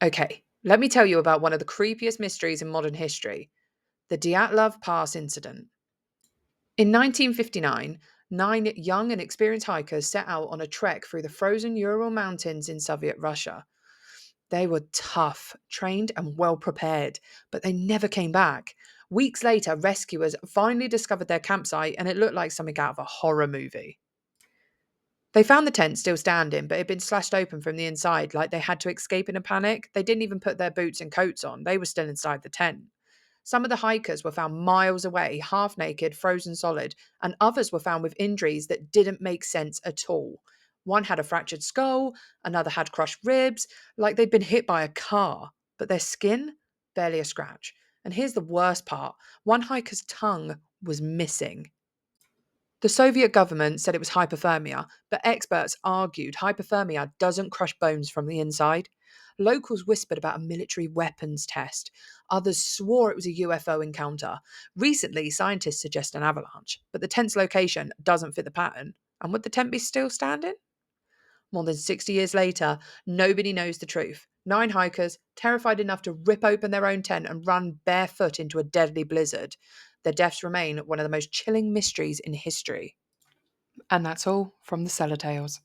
Okay, let me tell you about one of the creepiest mysteries in modern history, the Dyatlov Pass incident. In 1959, nine young and experienced hikers set out on a trek through the frozen Ural Mountains in Soviet Russia. They were tough, trained, and well prepared, but they never came back. Weeks later, rescuers finally discovered their campsite and it looked like something out of a horror movie. They found the tent still standing, but it had been slashed open from the inside, like they had to escape in a panic. They didn't even put their boots and coats on, they were still inside the tent. Some of the hikers were found miles away, half naked, frozen solid, and others were found with injuries that didn't make sense at all. One had a fractured skull, another had crushed ribs, like they'd been hit by a car, but their skin, barely a scratch. And here's the worst part, one hiker's tongue was missing. The Soviet government said it was hypothermia, but experts argued hypothermia doesn't crush bones from the inside. Locals whispered about a military weapons test. Others swore it was a UFO encounter. Recently, scientists suggest an avalanche, but the tent's location doesn't fit the pattern. And would the tent be still standing? More than 60 years later, nobody knows the truth. Nine hikers, terrified enough to rip open their own tent and run barefoot into a deadly blizzard. Their deaths remain one of the most chilling mysteries in history. And that's all from the Cellar Tales.